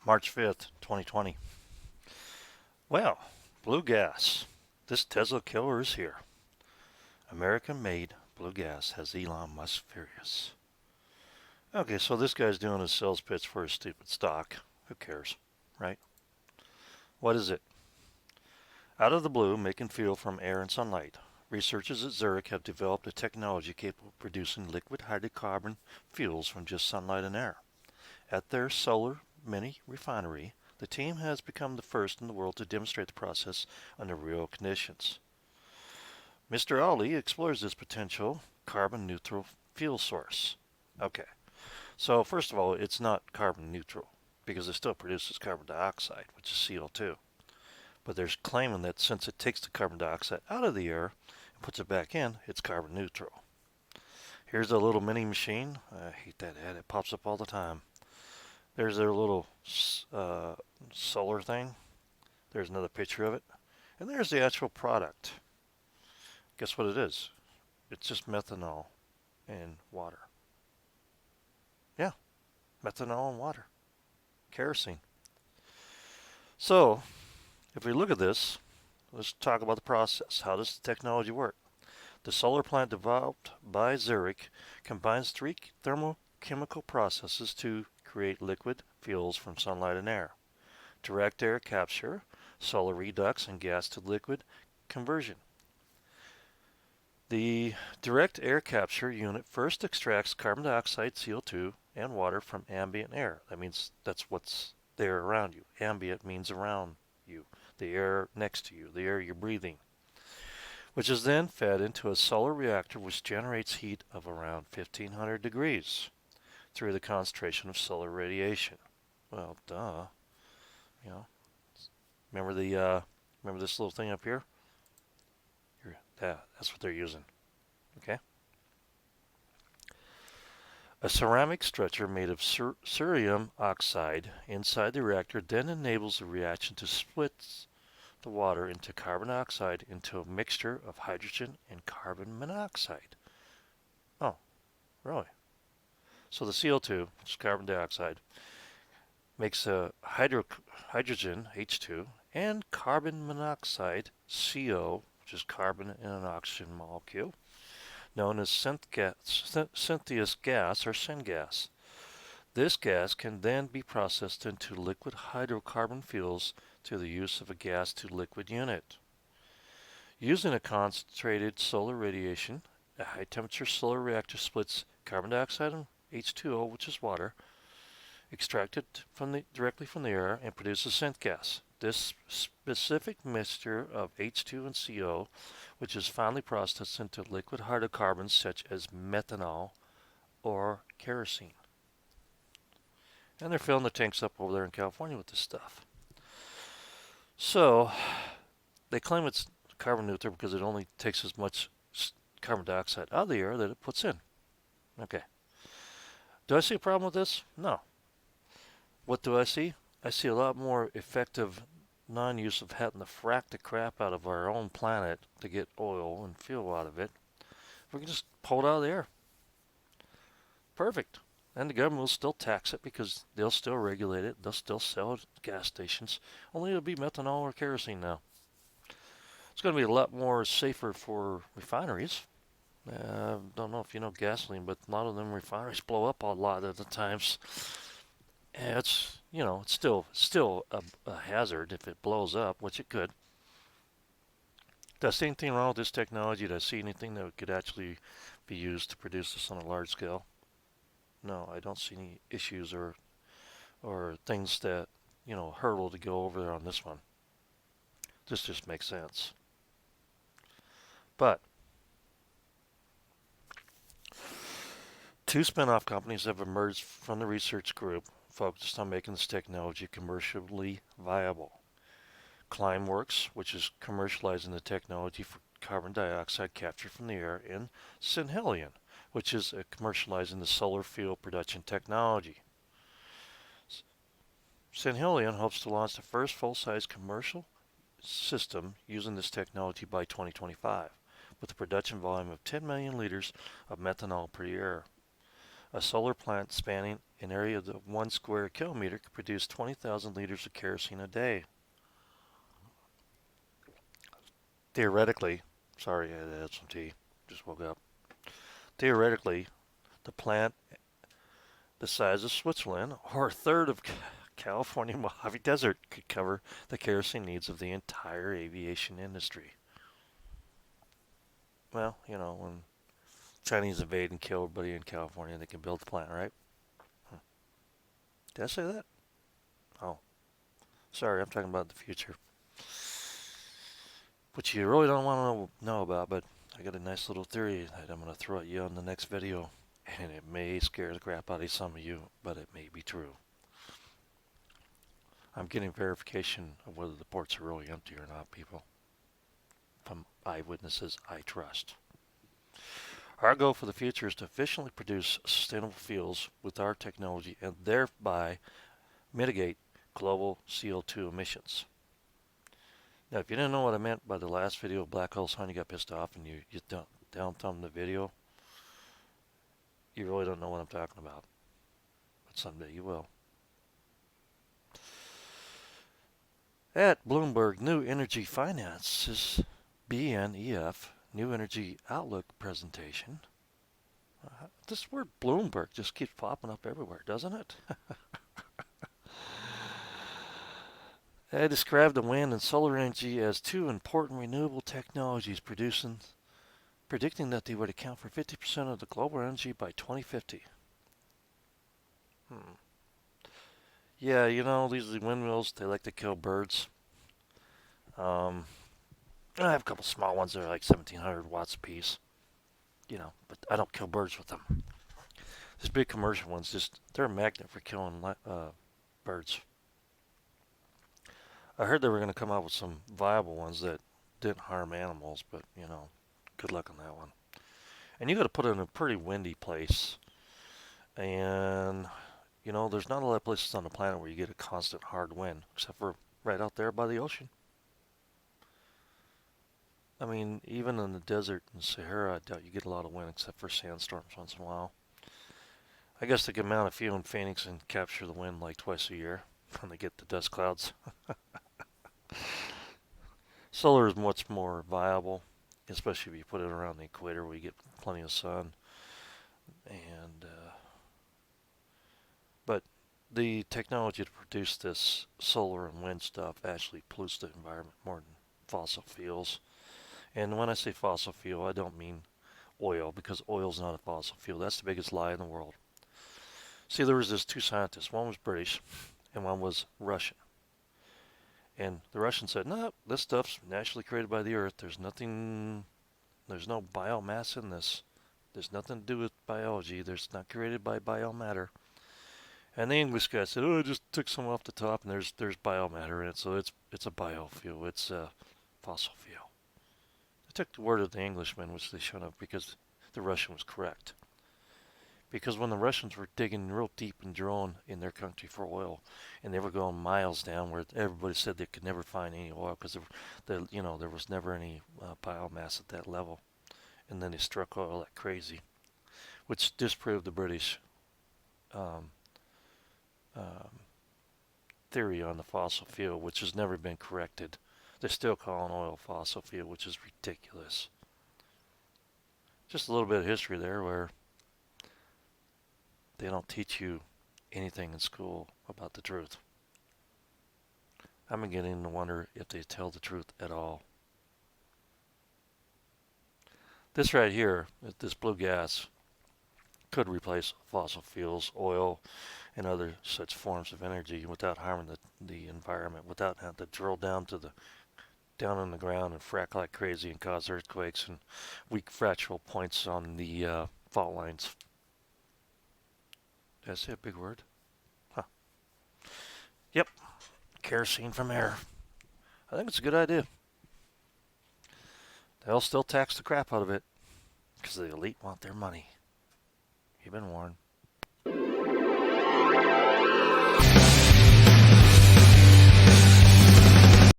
March 5th, 2020. Well, blue gas. This Tesla killer is here. American made blue gas has Elon Musk furious. Okay, so this guy's doing a sales pitch for his stupid stock. Who cares, right? What is it? Out of the blue, making fuel from air and sunlight. Researchers at Zurich have developed a technology capable of producing liquid hydrocarbon fuels from just sunlight and air. At their solar mini refinery, the team has become the first in the world to demonstrate the process under real conditions. Mr. Ali explores this potential carbon neutral fuel source. Okay, so first of all, it's not carbon neutral because it still produces carbon dioxide, which is CO2. But they're claiming that since it takes the carbon dioxide out of the air and puts it back in, it's carbon neutral. Here's a little mini machine. I hate that ad. It pops up all the time. There's their little solar thing. There's another picture of it. And there's the actual product. Guess what it is? It's just methanol and water. Yeah, methanol and water. Kerosene. So, if we look at this, let's talk about the process. How does the technology work? The solar plant developed by Zurich combines three thermochemical processes to create liquid fuels from sunlight and air: direct air capture, solar redox, and gas to liquid conversion. The direct air capture unit first extracts carbon dioxide, CO2, and water from ambient air. That means that's what's there around you. Ambient means around you, the air next to you, the air you're breathing, which is then fed into a solar reactor which generates heat of around 1500 degrees through the concentration of solar radiation. Well, duh. You know, remember this little thing up here? That's what they're using. Okay. A ceramic structure made of cerium oxide inside the reactor then enables the reaction to split the water into carbon dioxide into a mixture of hydrogen and carbon monoxide. Oh, really? So the CO2, which is carbon dioxide, makes a hydrogen, H2, and carbon monoxide, CO, which is carbon in an oxygen molecule, known as syntheous gas or syngas. This gas can then be processed into liquid hydrocarbon fuels through the use of a gas to liquid unit. Using a concentrated solar radiation, a high temperature solar reactor splits carbon dioxide and H2O, which is water, extracted directly from the air, and produces synth gas. This specific mixture of H2 and CO, which is finally processed into liquid hydrocarbons such as methanol or kerosene. And they're filling the tanks up over there in California with this stuff. So, they claim it's carbon neutral because it only takes as much carbon dioxide out of the air that it puts in. Okay. Do I see a problem with this? No. What do I see? I see a lot more effective non-use of having to frack the crap out of our own planet to get oil and fuel out of it. We can just pull it out of the air. Perfect. And the government will still tax it because they'll still regulate it. They'll still sell it at gas stations. Only it'll be methanol or kerosene now. It's going to be a lot more safer for refineries. Don't know if you know gasoline, but a lot of them refineries blow up a lot of the times. And it's still a hazard if it blows up, which it could. Do I see anything wrong with this technology? Do I see anything that could actually be used to produce this on a large scale? No, I don't see any issues or things that hurdle to go over there on this one. This just makes sense. But two spin-off companies have emerged from the research group focused on making this technology commercially viable. Climeworks, which is commercializing the technology for carbon dioxide capture from the air, and Synhelion, which is commercializing the solar fuel production technology. Synhelion hopes to launch the first full-size commercial system using this technology by 2025, with a production volume of 10 million liters of methanol per year. A solar plant spanning an area of 1 square kilometer could produce 20,000 liters of kerosene a day. Theoretically, sorry, I had to add some tea. Just woke up. Theoretically, the plant the size of Switzerland, or a third of California Mojave Desert, could cover the kerosene needs of the entire aviation industry. Well, you know, when Chinese invade and kill everybody in California, they can build the plant, right? Did I say that? Oh, sorry, I'm talking about the future, which you really don't want to know about, but I got a nice little theory that I'm going to throw at you in the next video, and it may scare the crap out of some of you, but it may be true. I'm getting verification of whether the ports are really empty or not, people, from eyewitnesses I trust. Our goal for the future is to efficiently produce sustainable fuels with our technology and thereby mitigate global CO2 emissions. Now, if you didn't know what I meant by the last video, Black Hole Sun, you got pissed off and you down thumbed the video, you really don't know what I'm talking about. But someday you will. At Bloomberg New Energy Finance's BNEF New Energy Outlook presentation, this word Bloomberg just keeps popping up everywhere, doesn't it? They described the wind and solar energy as two important renewable technologies, predicting that they would account for 50% of the global energy by 2050. Yeah, you know, these windmills, they like to kill birds. I have a couple small ones that are like 1,700 watts apiece, you know, but I don't kill birds with them. These big commercial ones, they're a magnet for killing birds. I heard they were going to come out with some viable ones that didn't harm animals, but, you know, good luck on that one. And you got to put it in a pretty windy place. And, you know, there's not a lot of places on the planet where you get a constant hard wind, except for right out there by the ocean. I mean, even in the desert in Sahara, I doubt you get a lot of wind except for sandstorms once in a while. I guess they can mount a few in Phoenix and capture the wind like twice a year when they get the dust clouds. Solar is much more viable, especially if you put it around the equator where you get plenty of sun. And but the technology to produce this solar and wind stuff actually pollutes the environment more than fossil fuels. And when I say fossil fuel, I don't mean oil, because oil is not a fossil fuel. That's the biggest lie in the world. See, there was this two scientists. One was British and one was Russian. And the Russian said, no, this stuff's naturally created by the earth. There's no biomass in this. There's nothing to do with biology. There's not created by biomatter. And the English guy said, oh, I just took some off the top and there's biomatter in it. So it's a biofuel. It's a fossil fuel. I took the word of the Englishman, which they shouldn't have, because the Russian was correct. Because when the Russians were digging real deep and drilling in their country for oil, and they were going miles down where everybody said they could never find any oil because there was never any biomass at that level, and then they struck oil like crazy, which disproved the British theory on the fossil fuel, which has never been corrected. They're still calling oil fossil fuel, which is ridiculous. Just a little bit of history there where they don't teach you anything in school about the truth. I'm beginning to wonder if they tell the truth at all. This right here, this blue gas, could replace fossil fuels, oil, and other such forms of energy without harming the environment, without having to drill down in the ground and frack like crazy and cause earthquakes and weak fractal points on the fault lines. Did I say a big word? Huh. Yep. Kerosene from air. I think it's a good idea. They'll still tax the crap out of it because the elite want their money. You've been warned.